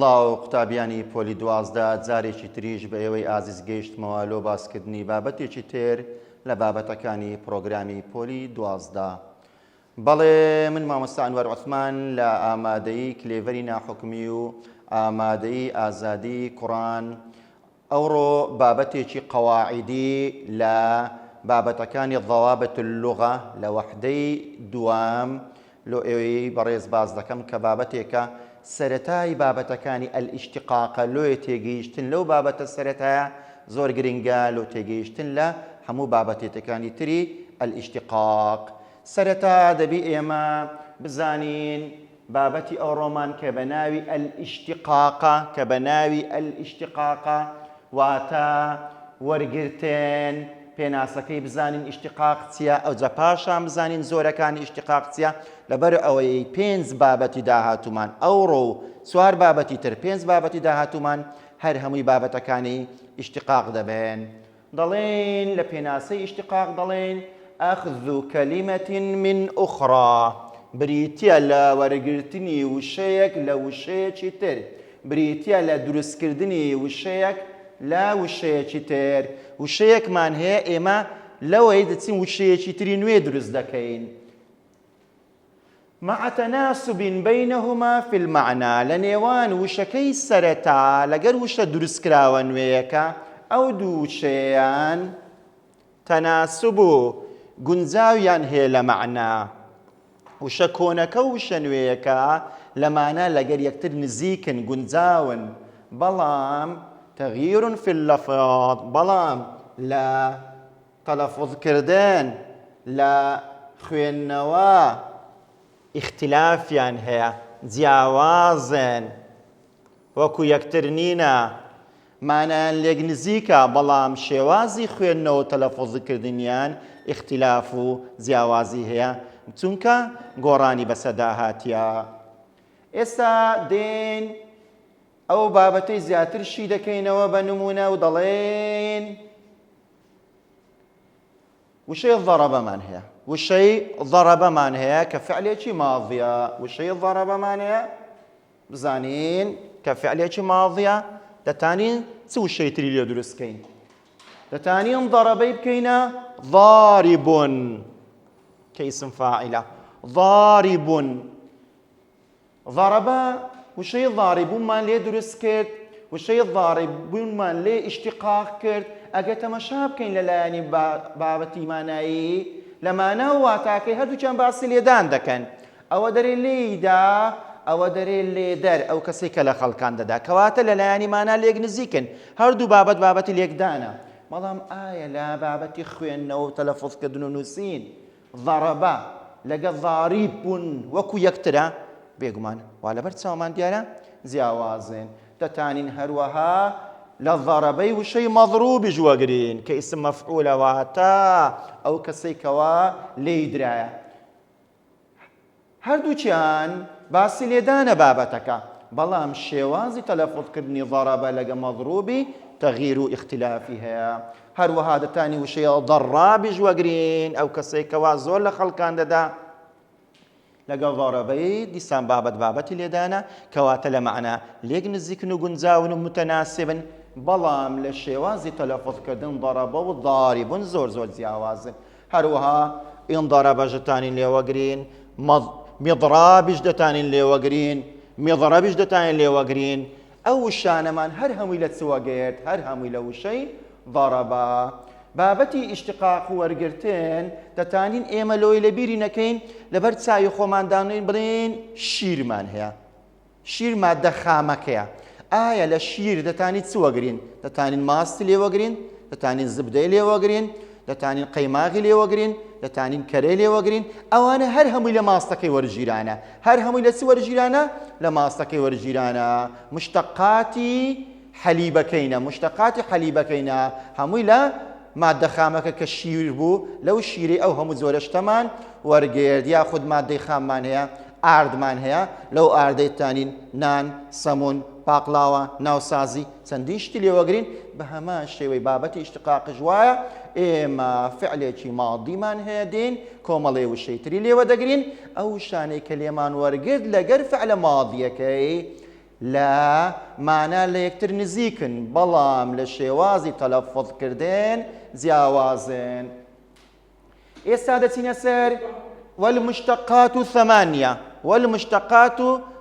سڵاو قوتابیانی پۆلی 12 جارێکی تریش بە ئێوەی ئازیز گەیشتمەوە لۆ باسکردنی بابەتێکی تر لە بابەتەکانی پرۆگرامی پۆلی 12. بەڵێ من مامۆستا ئەنوەر عوسمان لە ئامادەیی کلێڤەری ناحوکمی و ئامادەیی ئازادی کوڕان ئەوڕۆ بابەتێکی قەواعیدی لە بابەتەکانی ضەوابط اللوغە لە وەحدەی دوام لۆ ئێوەی بەڕێز باز دەکەم کە بابەتێکە سەرەتای بابەتەکانی ئەلئیشتیقاقە لۆیە تێگەیشتن لەو بابەتە سەرەتایە زۆر گرنگە لۆ تێگەیشتن لە هەموو بابەتێتەکانی تری ئەلئیشتیقاق. سەرەتا دەبی ئێمە بزانین بابەتی ئەو ڕۆمان کە بە ناوی ئەلئیشتیقاقە واتە وەرگرتن پێناسەکەی بزانین ئیشتیقاق چییە، ئەوجە پاشان بزانین زۆرەکانی ئیشتیقاق چییە. لەبەر ئەوەی 5 بابەتی داهاتومان ئەوڕۆ و 4 بابەتی تر 5 بابەتی داهاتومان هەر هەمووی بابەتەکانی ئیشتیقاق دەبێن. دەڵێن لە پێناسەی ئیشتیقاق دەڵێن ئەخذ کەلیمەتین من ئوخرا، بریتیە لە وەرگرتنی وشەیەک لە وشەیەکی تر، بریتیە لە دروستکردنی وشەیەک لە وشەیەکی تر. وشەیەکمان هەیە ئێمە لەوەی دەچین وشەیەکی تری نوێ دروست دەکەین. مع تناسب بينهما في المعنى، لنێوان وشەکەی سەرەتا لەگەر وشە دروستکراوە نوێیەکە ئەو دوو وشەیان تەناسب و گونجاویان هەیە لە مەعنا. وشە کۆنەکە و وشە نوێیەکە لە مانە لەگەر یەکتر نزیکن گونجاون، بەڵام تەغییر في اللفظ، بەڵام لە تەلەفوزکردن لە خوێندنەوە اختلافیان هەیە، جیاوازن، وەکو یەکتر نینە، مانایان لێک نزیکە، بەڵام شێوازی خوێندنەوە و تەلەفوزکردنیان اختلاف و جیاوازی هەیە چونکە گۆڕانی بەسەدا هاتیە. ئێستا دێن ئەو بابەتەی زیاترشی دەکەینەوە بە نمونە و دەڵێن وشەی ضەرەبەمان هەیە، وشەی ضەرەبەمان هەیە کە فعلێکی ماضیە. وشەی ضەرەبەمان هەیە بزانین کە فعلێکی ماضیە، دەتانین چ وشەی تری لێ دروستکەین؟ دەتانین ضەرەبەی بکەینە ضاربون کە ئیسم فاعیلە، ضاربون. ضەرەبە وشەی ضاربونمان لێ دروست کرد، وشەی ضاربونمان لێ ئیشتیقاق کرد. ئەگە تەمەشا بکەین لەلایەنی بابەتی مانایی لە مانە و واتاکەی هەردووچیان باسی لێدان دەکەن. ئەوە دەرێ لێیدا، ئەوە دەرێ لێدەر، ئەو کەسێک کە لە خەڵکان دەدا، کەواتە لەلایەنی مانا لێک نزیکن، هەردوو بابەتی لێکدانە. بەڵام ئایا لە بابەتی خوێندنەوە و تەلەفوزکردن و نووسین ضەرەبە لەگەڵ ضاریب بوون وەکو یەکترە؟ بێگومان وا لەبەر چاومان دیارە جیاوازن. دەتانین هەروەها لە ضەرەبەی وشەی مەضروبیش وەگرین کە ئیسم مەفعولە، واتە ئەو کەسەی کەوا لێی درایە. هەردووچیان باسی لێدانە بابەتەکە، بەڵام شێوازی تەلەفوزکردنی ضەرەبە لەگە مەضروبی تەغییر و اختلافی هەیە. هەروەها دەتانی وشەی ضەرابیش وەگرین، ئەو کەسەی کەوا زۆر لە خەڵکان دەدا لەگەڵ ضەرەبەی دیسان بابەتی لێدانە، کەواتە لە مەعنا لێک نزیکن و گونجاون و متەناسبن، بەڵام لە شێوازی تەلەفوزکردن ضەرەبە و ضاریبون زۆر جیاوازن. هەروەها ئین ضەرەبەش دەتانین لێوەگرین، میضرابیش دەتانین لێوەگرین، میضرەبیش دەتانین لێوەگرین. ئەو وشانەمان هەر هەمووی لە چوەگەێت، هەر هەمووی لە وشەی ضەرەبە. بابەتی ئیشتیقاق و وەرگرتن دەتانین ئێمە لۆی لە بیری نەکەین، لەبەر چاوی خۆمان دانین بڵێن شیرمان هەیە، شیر مادە خامەکەیە. ئایا لە شیر دەتانین چ وەگرین؟ دەتانین ماستی لێوەگرین، دەتانین زبدەی لێوەگرین، دەتانین قەیماغی لێوەگرین، دەتانین کەرەی لێوەگرین. ئەوانە هەر هەمووی لە ماستەکەی وەرگیرانە، هەر هەمووی لە چی وەرگیرانە؟ لە ماستەکەی وەرگیرانە. مشتەقاتی حەلیبەکەینە، مشتەقاتی حەلیبەکەینە، هەمووی لە مادە خامەکە کە شیر بوو لەو شیرەی ئەو هەموو زۆرە شتەمان وەرگێرد. یاخود مادەی خاممان هەیە، ئاردمان هەیە، لەو ئاردەی دەتانین نان، سەمون، باقلاوە، ناوسازی چەندین شتی لێوەگرین. بە هەمان شێوەی بابەتی ئیشتیقاقش وایە ئێمە فعلێکی ماضیمان هەیە دێن کۆمەڵێ وشەی تری لێوە دەگرین، ئەو شانەی کە لێمان وەرگرت لەگەر فعلە ماضیەکەی لا معنى لا يكتر نزيكن بلام لشيوازي تلفظ كردين زياوازن إستادة سر والمشتقات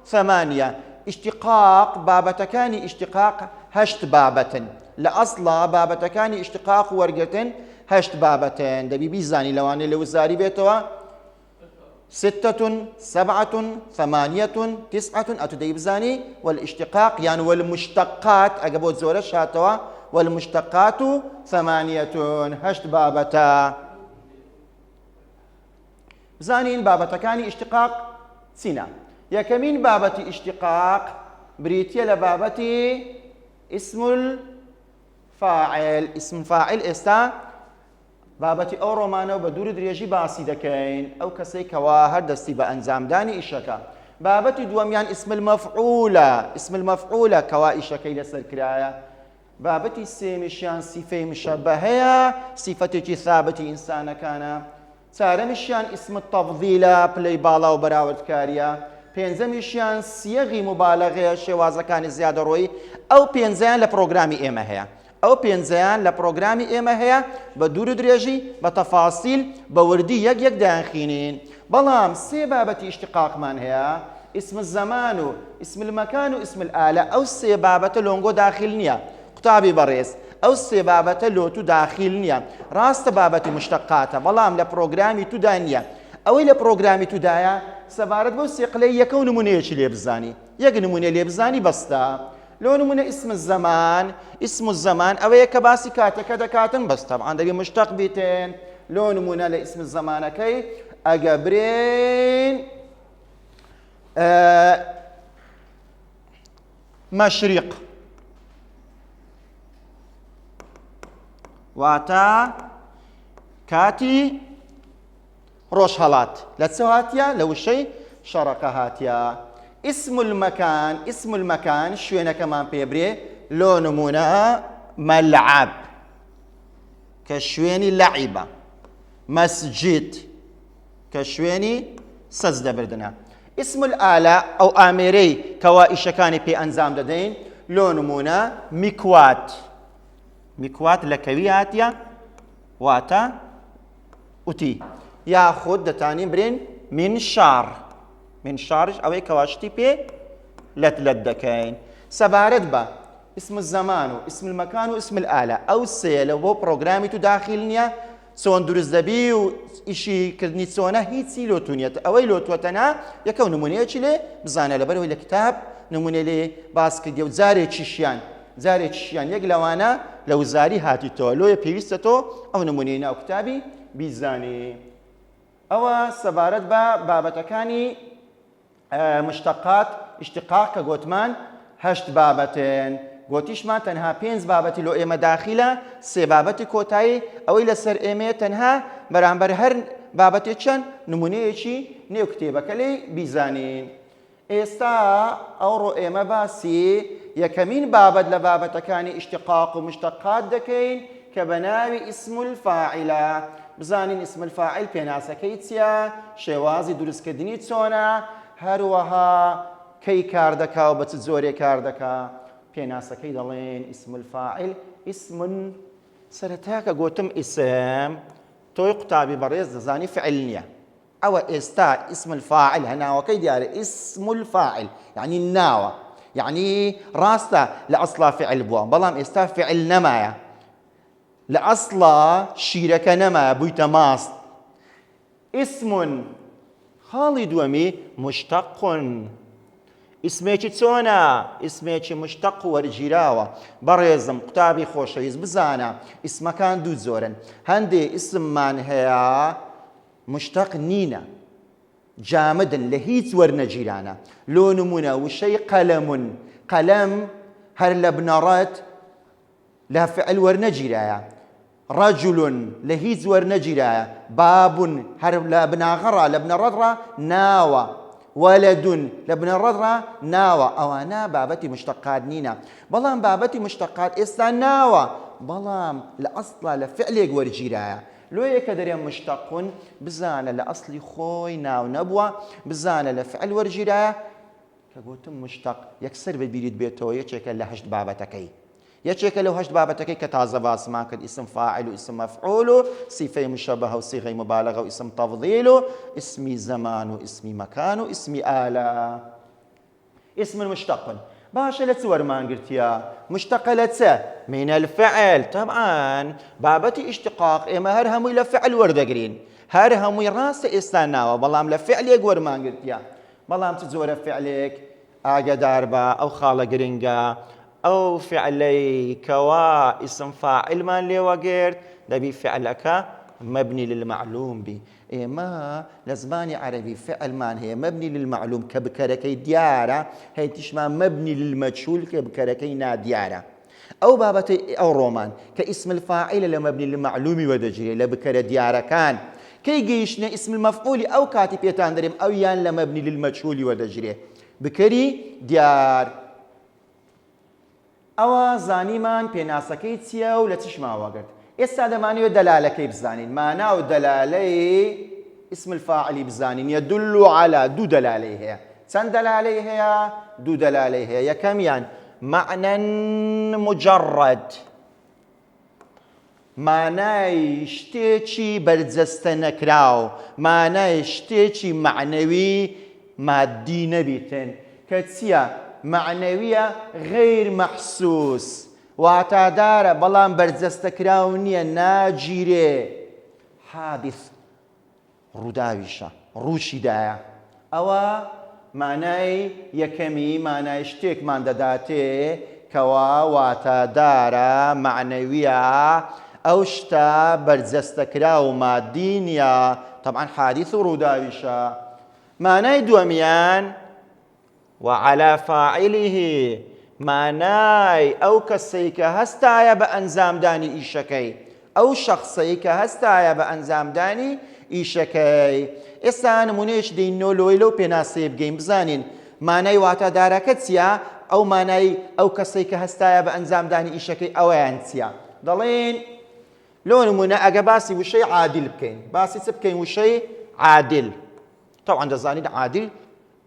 ثمانية اشتقاق بابتكاني اشتقاق هشت بابة لأصلا بابتكاني اشتقاق ورقة هشت بابتين دبي بيزاني لواني لوزاري بيتوا 6 7 8 9 أتدي بزاني والاشتقاق يعني والمشتقات أجابوت زورة شاتوا والمشتقات 8 هشت بابتا بزانين بابتكاني اشتقاق سينا يا كمين بابتي اشتقاق بريتيا لبابتي اسم اسم فاعل استا بابەتی ئەو ڕۆمانە و بە دوور درێژی باسی دەکەین ئەو کەسەی کەوا هەر دەستی بە ئەنجامدانی ئیشەکە بابەتی دووەمیان اسم المەفعولە کەوا ئیشەکەی لەسەر کرایە بابەتی سێمیشیان سیفەی مشەبەهەیە سیفەتێکی ثابتی ئینسانەکانە چارەمیشیان اسم التەفضیلە پلەی باڵا و بەراوردکاریە پێنجەمیشیان سیەغی مبالەغەیە شێوازەکانی زیادەڕۆیی ئەو پێنجەیان لە پرۆگرامی ئێمە هەیە ئەو پێنجەیان لە پرۆگرامی ئێمە هەیە بە دوور و درێژی بە تەفاسیل بە وردی یەک دایانخینین بەڵام سێ بابەتی ئیشتقاقمان هەیە اسم الزەمان و اسم المەکان و اسم الئالە ئەو سێ بابەتە لۆنگۆ داخل نییە قوتابی بەڕێز ئەو سێ بابەتە لۆتو داخل نییە ڕاستە بابەتی مشتقاتە بەڵام لە پرۆگرامی تودا نییە ئەوەی لە پرۆگرامی تودایە سەبارەت بەو سێ قلەی یەکە و نمونەیەکی لێ بزانی یەک نمونە لێ بزانی بەستە لو نمونة اسم الزمان أويا كباسي كاتك دكاتن بس طبعا دبي مشتق بيتين لو نمونة لاسم الزمان كي أجبرين مشرق واتا كاتي روش هالات لا تسو هاتيا لو شيء شركة هاتيا اسم المكان شوينه كمان بيبري لو نمونه ملعب كشويني لعبة مسجد كشويني سجدة بردنا اسم الآلة أو آميري كوائش كاني بي أنزام ددين لو نمونه مكوات لكوياتيا واتا أتي ياخد دتاني برين من شارج أوي كواشتي بي لتلدكين سبارد با اسم الزمان اسم المكان واسم الآلة أو سيلة و بروغرامي تو داخلنيا سون درز دبي و إشي كردني سونا هيتسي لوتونية أوي لوتوتنا يكون نمونية چلي بزانا لبرو إلى كتاب نمونية لي باس كديو زاري تشيشيان يقلوانا لو زاري هاتي تو لو يبيوستو أو نمونينا أو كتابي بيزاني أو سبارد با بابتكاني مشتقات اشتقاق كغوتمان هشت بابتين غوتيشمان تنها بينز بابتي لو إما داخلة سي بابتي كوتاي أو إلى سر إما تنها برامبر هر بابتي چن نمونيشي نيو كتيبك لي بيزانين إستا أو رو إما باسي يكمين بابد لبابتكاني اشتقاق ومشتقات دكين كبناوي اسم الفاعلة بزانين اسم الفاعل بيناسا كيتسيا شوازي دروس كدني تسونا هروها كي كاردكا وبت زوري كاردكا بيناسا كي دلين اسم الفاعل اسم سرتاكا قوتم اسم توي قطابي بريز زاني فعلنيا او استا اسم الفاعل هنا وكي دياري اسم الفاعل يعني الناوى يعني راستا لأصلا فعل بوا بلام استا فعل نمايا لأصلا شيرك نما بويت ماست اسم خاڵی دووەمی مشتق اسمێکی چۆنە اسمێکی مشتق وەرگیراوە بەڕێزم قوتابی خۆشەویست بزانە اسمەکان دوو جۆرن هەندێ اسممان هەیە مشتق نینە جامدن لە هیچ وەرنەگیرانە لۆ نمونە وشەی قەلەم هەر لە بنەڕەت لە فعل وەرنەگیرایە رجل لهيز ورنجرا باب هرب لابن غرا لابن رضرا ناوى ولد لابن رضرا ناوى أوانا بابتي مشتقات نينا بلام بابتي مشتقات إستا ناوى بلام لأصلا لفعل ورجيرا لو يكدر مشتق بزانا لأصلي خوي ناو نبوة بزانا لفعل ورجيرا کە گوتم مشتق یەکسەر ببیریت بێتەوە یەکێکە لە هەشت بابەتەکەی یەکێکە لەو هەشت بابەتەکەی کە تازە باسمان کرد ئیسم فاعل و ئیسم مەفعول و سیفەی مشەبەهە و سیغەی مبالغە و ئیسم تەفضیل و ئیسمی زەمان و ئیسمی مەکان و ئیسمی ئالە اسم مشتق باشە لە چ وەرمانگرتیە مشتقە لە چە من الفعل طبعا بابەتی اشتقاق ئێمە هەر هەمووی لە فعل وەردەگرین هەر هەمووی ڕاستە ئێستا ناوە بەڵام لە فعلێک وەرمانگرتیە بەڵام چ جۆرە فعلێک ئاگدار بە ئەو خاڵە گرنگە ئەو فعلەی کەوا ئیسم فاعلمان لێوەگرت دەبی فعلەکە مبني للمعلوم بي إما لزماني عربي فعل مان هي مبني للمعلوم كبكركي ديارة هي تشمع مبني للمجهول كبكركي ناديارة أو بابتي أو رومان كاسم الفاعل لمبني للمعلوم ودجري لبكر ديارة كان كي جيشنا اسم المفعول أو كاتب يتاندرم أو يان لمبني للمجهول ودجري بكري ديار أو زانيمان بيناسكي تيا ولا تشمع وقت ئێستا دەمانەوێت دەلالەکەی بزانین مانا و دەلالەی اسم الفاعلی بزانین يدل على دوو دەلالەی هەیە چەند دەلالەی هەیە دوو دەلالەی هەیە یەکەمیان معنى مجرد مانای شتێکی بەرجەستە نەکراو مانای شتێکی معنەوی مادی نەبیتن کە چییە معنەویە غیر مەحسوس واتادارە بەڵام بەرجەستەکراو نییە ناگیرێ حادث ڕووداویشە ڕووشیدایە ئەوە مانای یەکەمی مانای شتێکمان دەداتێ کەوا واتادارە معنەویە ئەو شتە بەرجەستەکراو مادی نییە طبعا حادث و ڕووداویشە مانای دووەمیان وعلى فاعله مانای ئەو کەسەی کە هەستایە بە ئەنجامدانی ئیشەکەی ئەو شەخصەی کە هەستایە بە ئەنجامدانی ئیشەکەی ئێستا نمونەیەش دەینەوە لەوەی لەو پێناسەیە بگەین بزانین مانای واتادارەکە چییە ئەو مانای ئەو کەسەی کە هەستایە بە ئەنجامدانی ئیشەکەی ئەوەیان چییە دەڵێن لۆ نمونە ئەگە باسی وشەی عادل بکەین باسی چ بکەین وشەی عادل طبعا دەزانین عادل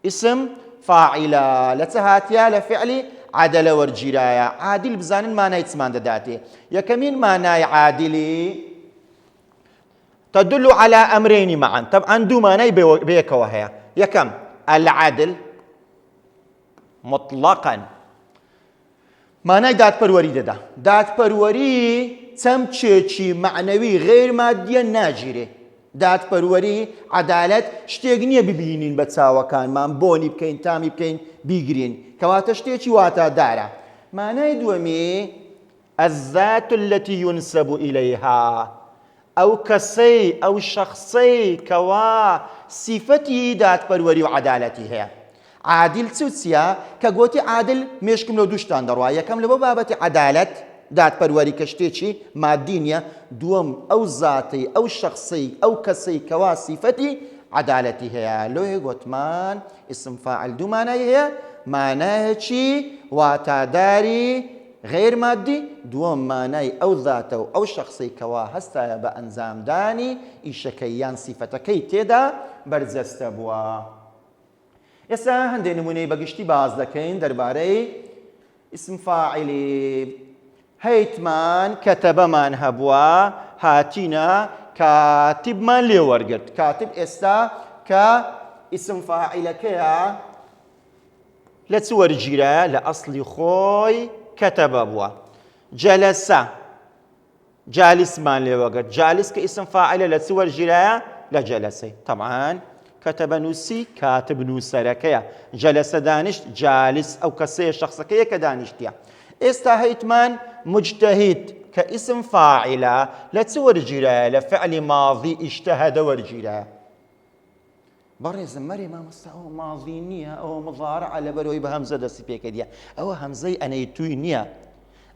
اسم فاعلە لە چه هاتیە لە فعلی عدل وەرگیرایە عادل بزانن مانای چمان دەداتێ یەکەمین مانای عادلی تدل على أمرين معا طبعا دوو مانای بەیەکەوە هەیە یەکەم العدل مطلقا مانای دادپەروەری دەدا دادپەروەری چەمچێکی معنەوی غیر مادیە ناگیرێ دادپەروەری عەدالەت شتێک نییە ببینین بە چاوەکانمان بۆنی بکەین تامی بکەین بیگرین کەواتە شتێکی واتادارە مانای دووەمی الذات التي ينسب إليها ئەو کەسەی ئەو شەخصەی کەوا سیفەتی دادپەروەری و عەدالەتی هەیە عادل چییە کە گوتی عادل مێشکم لەو دووشتان دەڕوا یەکەم لەبۆ بابەتی عەدالەت دادپەروەری کە شتێکی مادی نییە دووەم ئەو زاتەی ئەو شەخصەی ئەو کەسەی کەوا سیفەتی عەدالەتی هەیە لۆیە گوتمان ئیسم فاعل دوو مانای هەیە مانایەکی واتاداری غیر مادی دووەم مانای ئەو زاتە و ئەو شەخصەی کەوا هەستایە بە ئەنجامدانی ئیشەکەی یان سیفەتەکەی تێدا بەرجەستە بووە ئێستا هەندێک نمونەی بەگشتی باز دەکەین دەربارەی ئیسم فاعلی هەیتمان کەتەبەمان هەبووە هاتینە کاتبمان لێوەرگرت کاتب ئێستا کە ئیسم فاعیلەکەیە لە چ وەرگیرە لە ئەسڵی خۆی کەتەبە بووە جەلەسە جالیسمان لێوەگرت جالیس کە ئیسم فاعیلە لە چ وەرگیرایە لە جەلەسەی طبعاً كتب نووسی كاتب نووسەرەکەیە جەلەسە دانیشت جالیس ئەو کەسەیە شەخصەکەیە کە دانیشتیە ئێستا هەیتمان مجتهد کە ئیسم فاعیلە لە چ وەرگیرایە لە فعلی ماضی ئیجتەهەدە وەرگیرایە بەڕێزم مەری مامۆستا ئەوە ماضی نییە ئەوە مضارعە لەبەرەوەی بە هەمزە دەستی پێکردیە ئەوە هەمزەی ئەنەیتووی نییە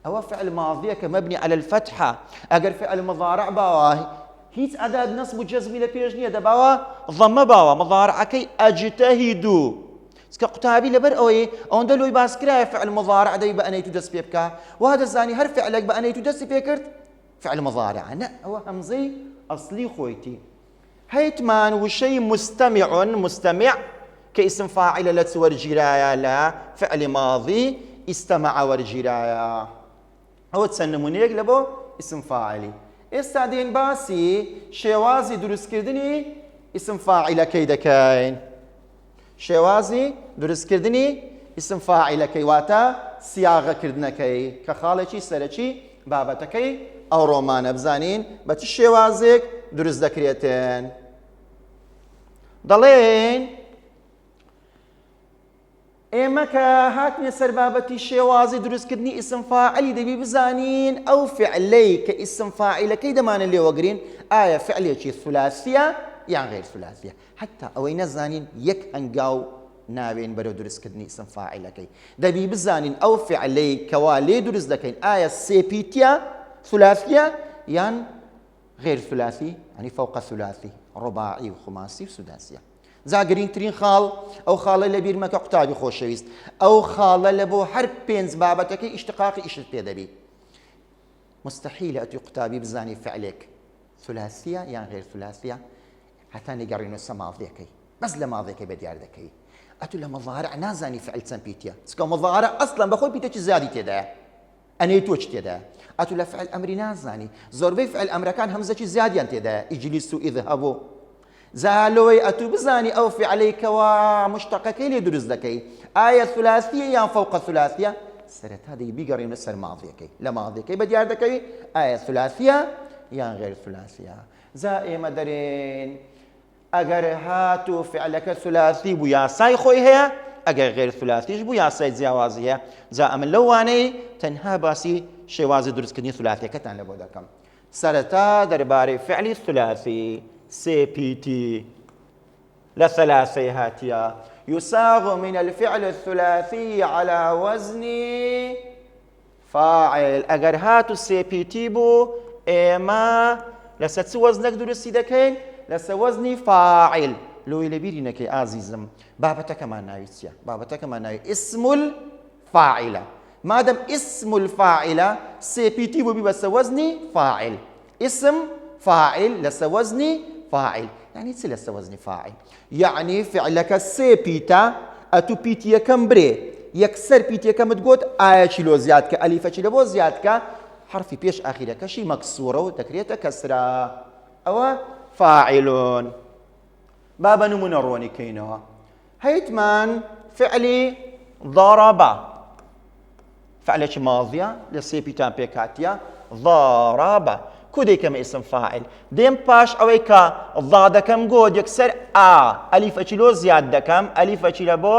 ئەوە فعل ماضیە کە مەبنی على الفتحە ئەگەر فعل مضارع باوە هیچ ئەداد نەسب و جەزمی لە پێش نییە دەباوە ضەمە باوە مضارعەکەی ئەجتەهیدو چکە قوتابی لەبەر ئەوەی ئەوەندە لۆی باسکرایە فعل مضارع دەی بە ئەنەیتو دەست پێ بکە وا دەزانی هەر فعلێک بە ئەنەیتو دەستی پێ کرد فعل مضارعە نە ئەوە هەمزەی ئەسڵی خۆیتی هەیتمان وشەی مستەمیع كاسم فاعل لت ورجرايا لا فعل ماضي استمع ورجرايا ئەوە چەند نمونەیەک لە بۆ ئیسم فاعلی. ئێستا دێن باسی شێوازی دروستکردنی ئیسم فاعیلەکەی دەکەین. شێوازی دروستکردنی ئیسم فاعیلەکەی واتە سیاغەکردنەکەی کە خاڵێکی سەرەکی بابەتەکەی ئەو ڕۆمانە بزانین بە چ شێوازێک دروست دەکرێتن. دەڵێن ئێمە کە هاتنە سەر بابەتی شێوازی دروستکردنی ئیسم فاعلی دەبی بزانین ئەو فعلەی کە ئیسم فاعیلەکەی دەمانە لێوەگرین ئایا فعلێکی ثولاسیە یان غیر ثولاسیە. حتا ئەوەی نەزانین یەک هەنگاو ناوێن بەرەو دروستکردنی ئیسم فاعیلەکەی. دەبی بزانین ئەو فعلەی کەوا لێ دروست دەکەین ئایا سێپیتە ثولاسیە یان غیر ثولاسی ینی فەوقە ثولاسی ڕۆباعی و خوماسی و سوداسیە. جا گرنگترین خاڵ ئەو خاڵە لە بیرمەکە قوتابی خۆشەویست ئەو خاڵە لە بۆ هەر پێنج بابەتەکەی ئیشتقاقی ئیشت پێ دەبی. مستحیلە ئەتوی قوتابی بزانی فعلێک ثولاسیە یان غیر ثولاسیە هەتا نێگەڕێنەوە سە ماضیەکەی بەس لە ماضیەکەی بەدیار دەکەی. ئەتوو لە مەضارع نازانی فعل چەند پیتە چکە مەضارع ئەسڵەن بەخۆی پیتێکی زیادی تێدایە ئەنەی تۆ چ تێدایە. ئەتوو لە فعل ئەمری نازانی زۆربەی فعل ئەمرەکان هەمزەکی زیادیان تێدایە ئیجلیس و ئیذهەبوا. زالۆی ئەتوو بزانی ئەو فعلەیەکەوە مشتەقەکەی لێ دروست دەکەی ئایا ثولاسیە یان فەوقە ثولاسیە. سەرەتا دەی بیگەڕێنە سەر ماضیەکەی لە ماضیەکەی بەدیار دەکەوی ئایا ثولاسیە یان غیر ثولاسیە. جا ئێمە دەرێن ئەگەر هاتوو فعلەکە ثولاسی بوو یاسای خۆی هەیە ئەگەر غیر ثولاسیش بوو یاسای جیاوازی هەیە. جا ئەمە لەوانەی تەنها باسی شێوازی دروستکردنی ثولاسیەکەتان لە بۆ دەکەم. سەرەتا دەربارەی فعلی ثولاسی سيبيتي لثلاثي هاتيا يساغ من الفعل الثلاثي على وزن فاعل. ئەگەر هاتو سيبيتي بو ئێمە لەسەر چ وەزنێک دروستی دەکەین لەسەر وەزنی فاعل. لۆی لەبیری نەکەی ئازیزم بابەتەکەمان ناوی چییە؟ بابەتەکەمان ناوی ئیسم الفاعلە. مادەم ئیسم الفاعلە سيبيتي بوو بی بەسەر وەزنی فاعل. ئیسم فاعل لەسەر وەزنی فاعل. يعني چ لەسەر وەزنی فاعل؟ يعني فعلەکە سێ پیتە ئەتوو پیتی یەکەم برێ یەکسەر پیتی یەکەمت گوت ئایەکی لۆ زیادکە ئەلیفەکی لە بۆ زیادکە حرفی پێش ئاخیرەکەشی مەکسوورە و دەکرێتە کەسرە. ئەوە فاعلون. با بە نمونە ڕۆنیکەینەوە. هەیتمان فعلی ضەرەبە فعلێکی ماضیە لە سێ پیتان پێکاتیە ضەرەبە کودێکەمە ئیسم فاعل. دێم پاش ئەوەی کە ضا دەکەم گۆت یەکسەر ئا ئەلیفەکی لۆ زیاد دەکەم ئەلیفەکی لە بۆ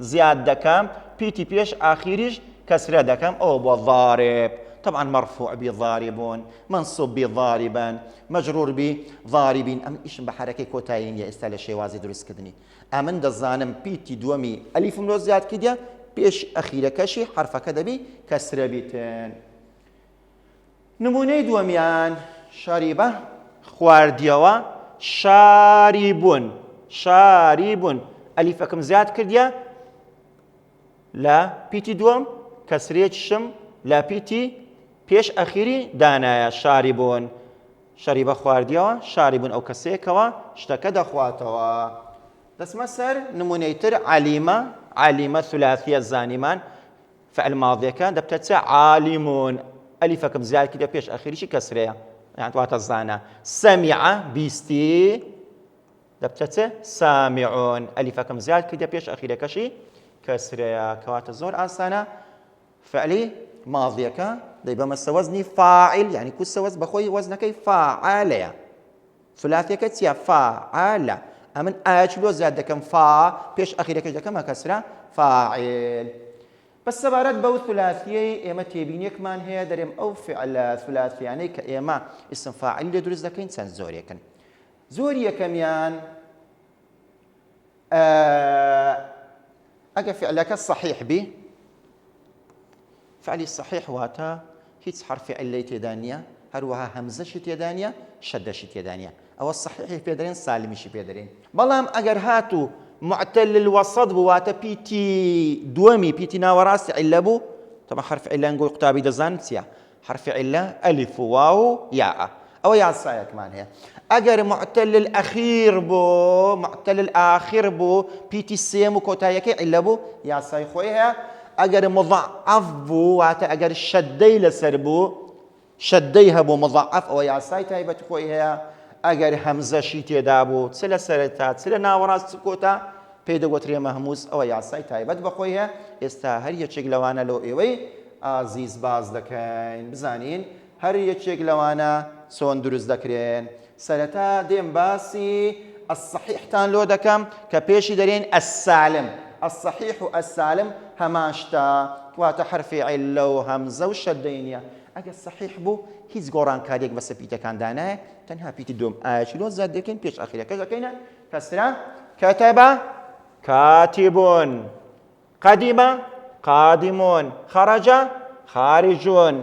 زیاد دەکەم پیتی پێش ئاخیریش کەسرە دەکەم ئەوە بۆ ضارب. طبعا مرفوع بی ضاربون منصوب بی ضاربا مجرور بی ضاربین. ئەم ئیشم بە حرەکەی کۆتایی نیە ئێستا لە شێوازی دروستکردنی. ئەمن دەزانم پیتی دووەمی ئەلیفم لۆ زیاد کردە پێش ئەخیرەکەشی حرفەکە دەبی کەسرە بیتن. نمونەی دووەمیان شەریبە خواردیەوە شاریبون شاریبون ئەلیفەکەم زیاد کردە لە پیتی دووەم کەسرێکیشم لە پیتی پێش ئەخیری دانایە شاریبون. شەریبە خواردیەوە شاریبون ئەو کەسێکەوە شتەکە دەخواتەوە. دەسمە سەر نمونەی تر عەلیمە عەلیمە ثولاسیە زانیمان فعل ماضیەکە دەبتە چە عالیمون ئەلیفەکەم زیاد کردە پێش ئەخیریشی کەسرەیە یان واتە زانە. سەمیعە بیستی دەبتە چە سامیعون ئەلیفەکەم زیاد کردە پێش ئەخیرەکەشی کەسرەیە کەواتە زۆر ئاسانە. فعلی ماضیەکە دەی بەمەسە وەزنی فاعل یعنی کوسە وەز بەخۆی وەزنەکەی فاعالەیە. ثولاسیەکە چییە؟ فاعالە. ئەمن ئایەکی لۆ زیاد دەکەم فا پێش ئەخیرەکەش دەکەمە کەسرە فاعل. بەس سەبارەت بەو ثولاسیەی ئێمە تێبینیەکمان هەیە دەرێم ئەو فعلە ثولاسیانەی کە ئێمە ئیسم فاعلی لێ دروست دەکەین چەند زۆریەکەن. زۆری یەکەمیان ئەگە فعلەکە صحیح بی فعلی صحیح واتە هیچ حرفی عیلەی تێدا نییە هەروەها هەمزەشی تێدا نییە شەدەشی تێدا نییە ئەوە صحیحی پێ دەرێن سالیمیشی پێ دەرێن. بەڵام ئەگەر هاتوو معتل الوسط بوو واتە پیتی دووەمی پیتی ناوەڕاستی عیلە بوو طبعا حرف عیلە گۆی قوتابی دەزانن چییە؟ حرف عیلە ئەلیف و واو و یاء. ئەوە یاسایەکمان هەیە. ئەگەر معتەل الأخیر بوو، معتەل الآخر بوو، پیتی سێم و کۆتاییەکەی عیلە بوو، یاسای خۆی هەیە. ئەگەر مضاعف بوو، واتە ئەگەر شەددەی لەسەر بوو، شەددەی هەبوو مضاعف، ئەوە یاسای تایبەت خۆی هەیە. ئەگەر هەمزەشی تێدا بوو، چ لە سەرەتا چ لە ناوەڕاست چ کۆتا، پێی دەگوترێ مەهمووس، ئەوە یاسای تایبەت بەخۆی هەیە. ئێستا هەر یەکێک لەوانە لەو ئێوەی ئازیز باز دەکەین، بزانین هەر یەکێک لەوانە چۆن دروست دەکرێن. سەرەتا دێم باسی الصحیحتان لۆ دەکەم کە پێشی دەرێن السالم. الصحیح و السالم هەمان شتە، واتە حرفی عیلە و هەمزە و شەددەی نییە. ئەگەر صحیح بوو هیچ گۆڕانکاریەک بەسە پیتەکاندا نایە، تەنها پیتی دوم ئایەکی لۆ زاد دەکەین، پێش ئەخیرەکە دەکەینە کەسرە. كتب كاتب، قدم قادم، خرج خارجون.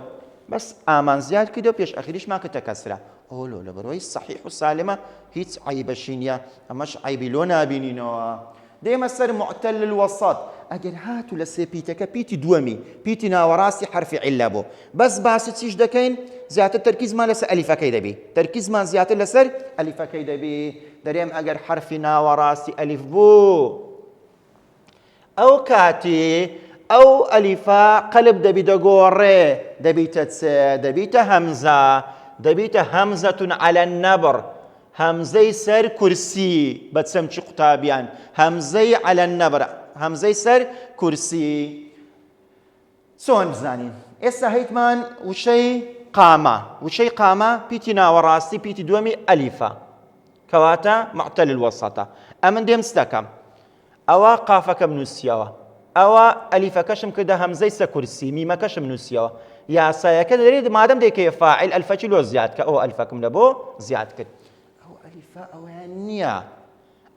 بس آمان زياد كده بيش أخيرش ما كتكسره. أولو لبروي الصحيح والسالمة هيت عيب شينيا، أمش عيب لونا بينينوا. ديما سر معتل الوسط. أجل هاتو لسبيتك بيتي دومي، بيتي ناوراسي حرف علابو. بس تيج دكين زيادة التركيز ما لسه ألف كيدا بي. تركيز ما زيادة لسر ألف كيدا بي. دريم أجر حرف ناوراسي ألف بو. أو كاتي أو ألفا قلب دبي دقوري دبيت همزة دبيت همزة على النبر. همزي سر كرسي بتسمى قطابيان. همزي على النبر، همزي سر كرسي. سون بزانين إسا هيتمان وشي قامة، وشي قامة بيتي ناوراسي بيتي دومي ألفا كواتا معتل الوسطة. أمن ديم ستكم أو قافك منوسيوا أو ألفكش كده همزي سر كرسي ميمكش منوسيوا. يا سايك دريد ما دام ديك فاعل ألفك لو زيادك أو ألفكم لبو زيادك أو ألفا أو هنيا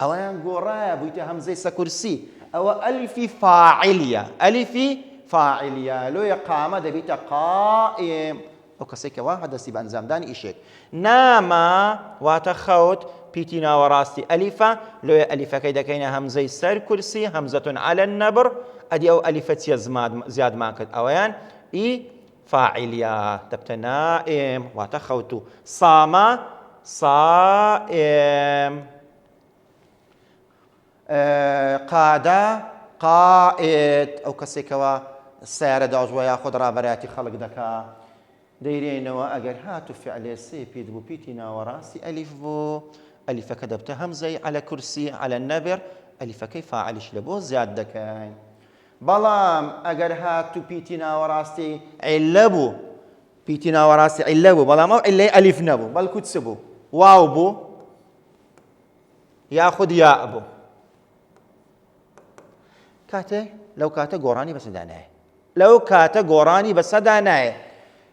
أو هنقرا بيت همزة سكرسي أو ألفي فاعلية ألفي فاعلية لو يقام دبيت قائم أو كسيك واحد سيب أنزام داني إيشك ناما واتخوت بيتنا وراسي ألفا لو ألفا كيدا كينا همزة سر كرسي همزة على النبر أدي أو ألفة زياد ماكد أويان إي فاعلية تبت نائم واتخوت صام صائم قاد قائد أو كسيكوا السيارة داجوا ياخذ رابراتي خلق دكا دايرين وأجر هاتو فعل سي بيدبو بيتنا وراسي ألف بو ألف كدبت همزة على كرسي على النبر ألف كيف فاعلش لبو زياد دكاين بلام أجر هاتو بيتنا وراسي علبو بيتنا وراسي علبو بلام أو إلا ألف نبو بل كتسبو واو بو ياخذ ياء بو كاته لو كاته قراني بس داناه لو كاته قراني بس داناه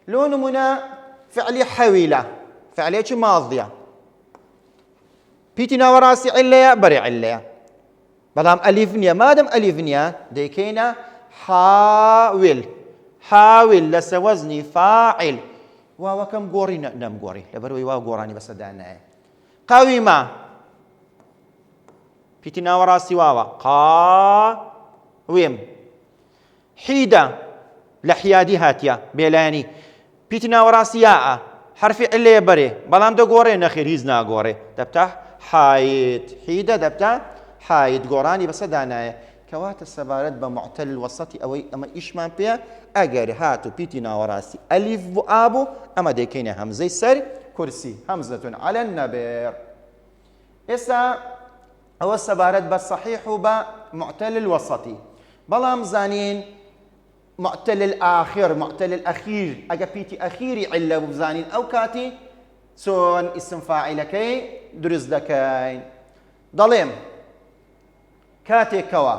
لو نمنا فعلي حويلة فعلية ماضية بيتنا وراسي عليا بري عليا بلام ألفنيا ما دام ألفنيا ديكينا حاول حاول لسوزني فاعل واو كم قوري نم قوري لبروي واو قراني بس داناه قويمة بيتنا وراسي واو قاوم حيدة لحيادي هاتيا بيلاني بيتنا وراسي ياء حرفي علي بري بلام دو قوري نخير هيزنا قوري دبتح حايد حيدة دبتح حايد قوراني بس دانايا كوات السبارات بمعتل الوسطي أو أما إيشمان بيا أجر هاتو بيتنا وراسي ألف بأبو أما ديكينا همزة سر كرسي همزة على النبر إسا أو السبارات بالصحيح وبمعتل الوسطي بلام زانين معتل الآخر معتل الأخير أجا بيتي أخيري علة بزانين أو كاتي سون اسم فاعلكي درز دكاين ضليم كاتي كوا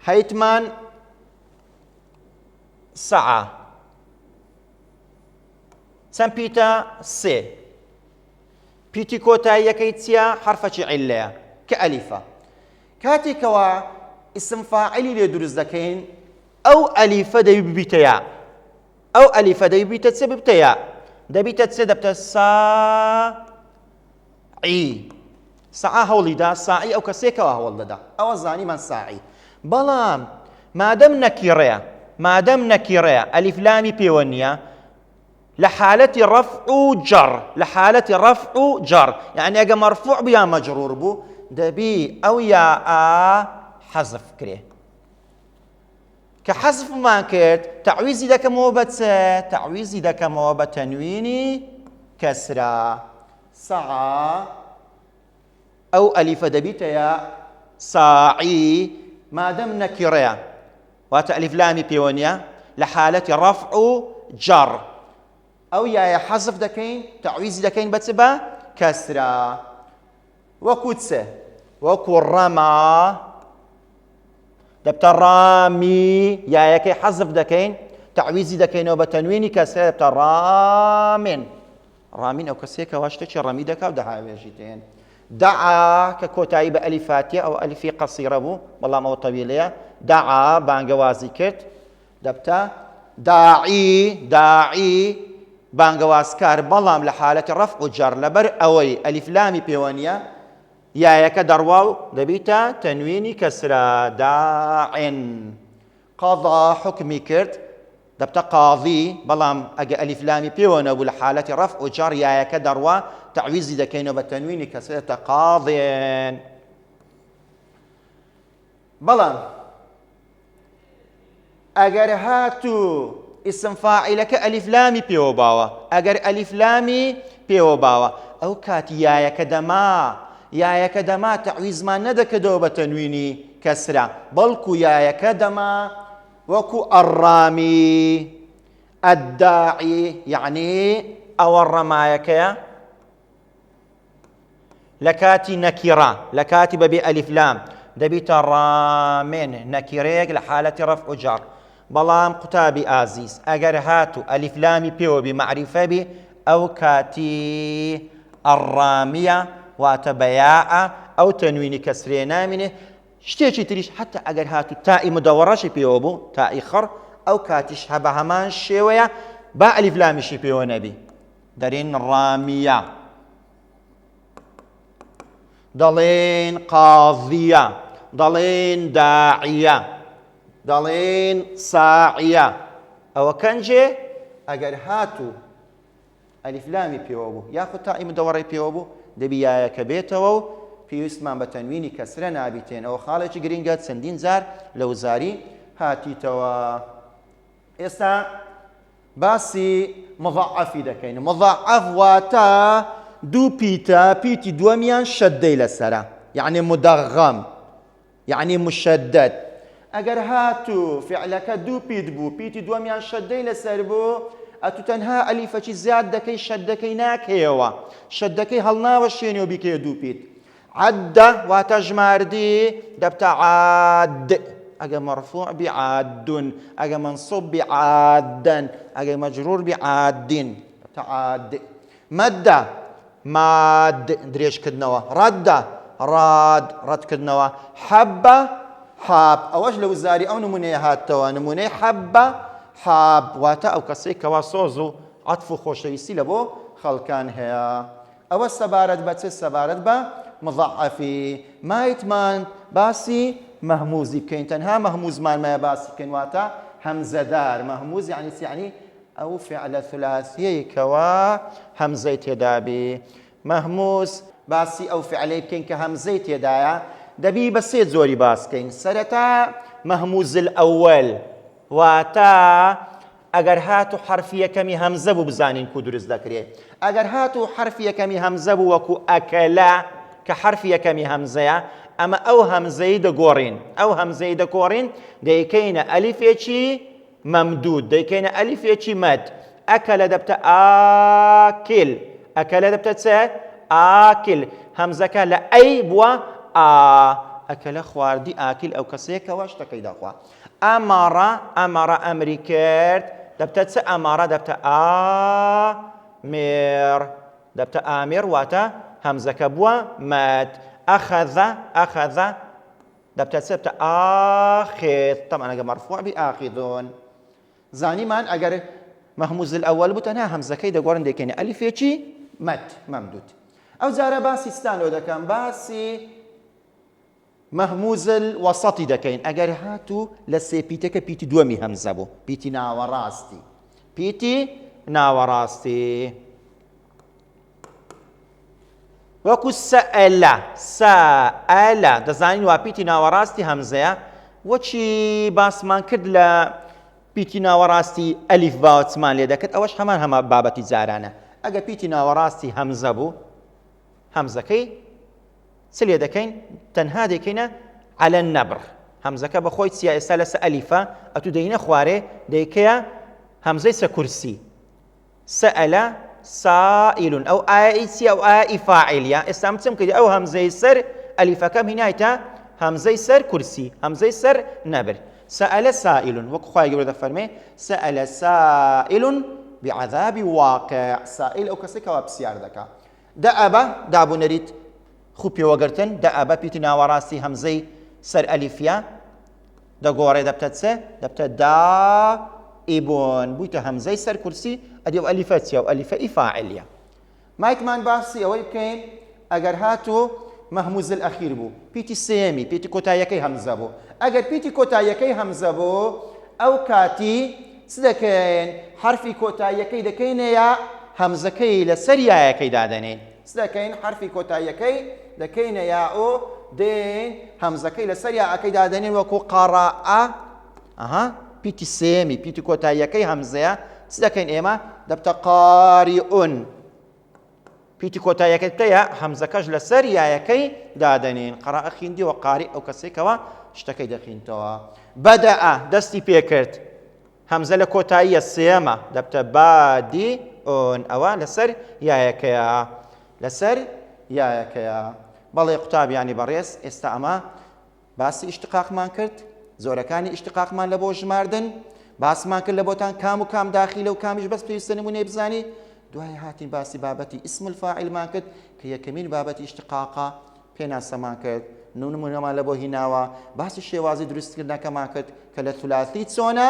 هيتمان ساعة سم بيتا سي بيتي كوتا يكيتيا حرفة علة كألفة كاتي كوا اسم فاعلي لدرز دكاين أو ألف دبيتيا أو ألف دبيت سببتيا دبيت سدبت ساعي ساعة هولدا ساعي أو كسيكا هولدا أو زاني من ساعي بلام ما دام نكيريا ألف لامي بيونيا لحالة رفع جر، لحالة رفع جر، يعني أجا مرفوع بيا مجرور بو دبي أو يا حذف كريه كحذف ما كرت تعويزي دك موبت تعويزي دك موبت تنويني كسرة سعى أو ألف دبيت يا ساعي ما دام نكرة وتألف لامي بيونيا لحالة رفع جر أو يا حذف دكين تعويزي دكين بتبا كسرة وكتسة وكو الرمى دبت رامي يا كي حذف دكين تعويزي دكين وبتنويني كسرة دبت رامين رامين أو كسيك واشتش رامي دكا ودعا بيجيتين دعا ككوتاي بألفاتية أو ألفي قصيرة بو والله ما هو طويلة دعا بانجوازي كت دبتا داعي بانگوازکار بەڵام لە حالەتی ڕەفع و جەر لەبەر ئەوەی ئەلیفلامی پەیوەنیە یایەکە دەڕوا و دەبیتە تەنوینی کەسرە داعن قەضا حکمی کرد دەبتە قاضی بەڵام ئەگە ئەلیفلامی پێوە نەبوو لە حالەتی ڕەفع و جەر یایەکە دەڕوا تعویزی دەکەینەوە بە تەنوینی کەسرەتە قاضێن بەڵام ئەگەر هاتوو اسم فاعلك ألف لامي بيو باوا أجر ألف لامي بيو باوا أو كات يا كدما تعويز ما ندك دوبة تنويني كسرة بلكو يا كدما وكو الرامي الداعي يعني أو الرمايك لكاتي نكرة لكاتب بألف لام دبيت رامين نكريك لحالة رفع جر بەڵام قوتابی ئازیز ئەگەر هاتو ئەلیفلامی پێوە بی معریفە بی ئەو کاتی ئەڕامیە واتە بەیاعە ئەو تەنوینی کەسرێ نامینێ شتێکی تریش حتى ئەگەر هاتو تائی مدەوەڕەشی پێوە بوو تائی خڕ ئەو کاتیش هە بە هەمان شێوەیە با ئەلیفلامیشی پێوە نەبی دەرێن ڕامیە دەڵێن قاضیە دەڵێن داعیە دەڵێن ساعیە ئەوە کەنجێ ئەگەر هاتوو ئەلیفلامی پێوە بوو یاخود تائی مدەوەڕەی پێوە بوو دەبی یایەکە بێتەوە و پێویستمان بە تەنوینی کەسرە نابیتێن ئەوە خاڵێکی گرنگە چەندین جار لە وزاری هاتیتەوە ئێستا باسی مضاعەفی دەکەین مضاعەف واتە دوو پیتە پیتی دووەمیان شەددەی لەسەرە یعنی مدەغەم یعنی مشەدەد ئەگەر هاتوو فعلەکە دوو پیت بوو پیتی دووەمیان شەددەی لەسەر بوو ئەتو تەنها ئەلیفەکی زیاد دەکەی شەددەکەی ناکەیەوە شەددەکەی هەڵناوە شوێنێ و بیکەیە دوو پیت عەددە واتە ژماردی دەبتە عاد ئەگە مەرفوع بی عادون ئەگە منصوب بی عادەن ئەگە مەجرور بی عادین دەبتە عاد مەددە ماد درێژکردنەوە ڕەددە ڕاد ڕەتکردنەوە حەبە حاب ئەوەش لە وزاری ئەو نمونەیە هاتەوە نمونەی حەبە حاب واتە ئەو کەسەی کەوا سۆز و عەتف و خۆشەویستی لە بۆ خەڵکان هەیە ئەوە سەبارەت بە چ سەبارەت بە مضاعەفی مایتمان باسی مەهموزی بکەین تەنها مەهموزمانمایە باسی بکەین واتە هەمزەدار مەهموز یعنی یعنی ئەو فعلە ثلاثیەی کەوا هەمزەی تێدا بێ مەهموز باسی ئەو فعلەی بکەین کە هەمزەی تێدایە دەبی بە سێ زۆری باسکەین سەرەتا مەهموز الأول واتە ئەگەر هاتو حرفی یەکەمی هەمزە بوو بزانین کو دروست دەکرێت ئەگەر هاتو حرفی یەکەمی هەمزە بوو وەکو ئەکەلە کە حرفی یەکەمی هەمزەیە ئەمە ئەو هەمزەی دەگۆڕین ئەو هەمزەی دەگۆڕین دەیکەینە ئەلیفێکی مەمدود دەیکەینە ئەلیفێکی مەد ئەکەلە دەبتە ئاکل ئەکەلە دەبتە چە ئاکل هەمزەکە لە ئەی بووە ئەکەلە خواردی ئاکل ئەو کەسەیەکەوە شتەکەی دەخوا ئەمەڕە ئەمری کرد دەبتە چ ئەمەڕە دەبتە ئامێر دەبتە ئامێر واتە هەمزەکە بووە مەد ئەخەذە دەبتە چ دەبتە ئاخذ طبعا ئەگە مەرفوع بی ئاخذون زانیمان ئەگەر مەهموز الأول بوو تەنها هەمزەکەی دەگۆڕن دەکەینە ئەلیفێکی مەد مەمدود ئەو جارە باسی ستانەوە دەکەم باسی مەهموز الوەسەطی دەکەین ئەگەر هاتوو لە سێ پیتەکە پیتی دووەمی هەمزە بوو پیتی ناوەڕاستی پیتی ناوەڕاستی وەکو سەئەلە دەزانین وا پیتی ناوەڕاستی هەمزەیە وەچی باسمان کرد لە پیتی ناوەڕاستی ئەلیف باوەچمان لێ دەکرد ئەوەش هەمە بابەتی جارانە ئەگە پیتی ناوەڕاستی هەمزە بوو هەمزەکەی چ لێ دەکەین تەنها دەکەینە عەلە النەبر هەمزەکە بەخۆی چیە ئێستا لەسەر ئەلیفە ئەتو دەینە خوارێ دەیکەیە هەمزەی سە کورسی سەئەلە سائیلون ئەو ئای چیە ئەو ئای فاعیلیە ئێستا چم کردی ئەو هەمزەی سەر ئەلیفەکەم هینایتە هەمزەی سەر کورسی هەمزەی سەر نەبر سأل سائل وەکو خوای گەورە دەفەرمێ سأل سائل بعذاب واقع سائل ئەو کەسێک کەوا پرسیار دەکا دەئەبە دابوونەریت خوو پێوەگرتن دەئەبە پیتی ناوەڕاستی هەمزەی سەر ئەلیفیا دەگۆڕێ دەبتە چێ دەبتە دائیبون بوویتە هەمزەی سەر کورسی ئەدی ئەو ئەلیفە چیە ئەو ئەلیفە ئیفاعیلیە مایکمان باسی ئەوەی بکەین ئەگەر هاتوو مەهموز الأخیر بوو پیتی سێمی پیتی کۆتاییەکەی هەمزە بوو ئەگەر پیتی کۆتاییەکەی هەمزە بوو ئەو کاتی چ دەکەین حرفی کۆتاییەکەی دەکەینە یا هەمزەکەی لەسەر یایەکەی دادەنێن چ دەکەین حرفی کۆتاییەکەی دەکەینە یا ئۆ دێن هەمزەکەی لەسەر یاەکەی دادەنێن وەکو قەڕەئە پیتی سێمی پیتی کۆتاییەکەی هەمزەیە چ دەکەین ئێمە دەبتە قاریئون پیتی کۆتاییەکەی تەیە هەمزەکەش لەسەر یایەکەی دادەنێن قەڕەئە خوێندی و قاری ئەو کەسێکەوە شتەکەی دەخوێنیتەوە بەدەئە دەستی پێکرد هەمزە لە کۆتاییە سێمە دەبتە بادیئون ئەوە لەسەر یایەکەیە لەسەر یایەکەیە بەڵێ قوتابیانی بەڕێز ئێستا ئەمە باسی ئیشتقاقمان کرد زۆرەکانی ئیشتقاقمان لە بۆ ژماردن باسمان کرد لە بۆتان کام و کام داخیلە و کامیش بەس پێویستە نمونەی بزانی دوای هاتین باسی بابەتی ئیسم الفاعیلمان کرد کە یەکەمین بابەتی ئیشتقاقە پێناسەمان کرد نمونەمان لە بۆ هیناوە باسی شێوازی دروستکردنەکەمان کرد کە لە ثولاثی چۆنە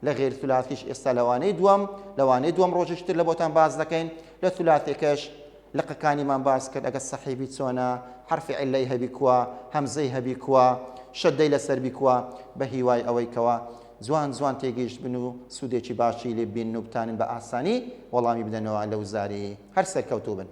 لە غێر ثولاثیش ئێستا لەوانەی دووەم ڕۆژشتر لە بۆتان باز دەکەین لە ثولاثیەکەش لقەکانیمان باز کرد ئەگە سەحیبی چۆنە حرفی عیلەی هەبی کووە هەمزەی هەبی کووە شەدەی لەسەر بی کووە بە هیوای ئەوەی کەوە جوان تێگەیشت بن و سوودێکی باشی لێ بین و بتانن بە ئاسانی وەڵامی بدەنەوە لە وزاری هەر سەرکەوتوو بن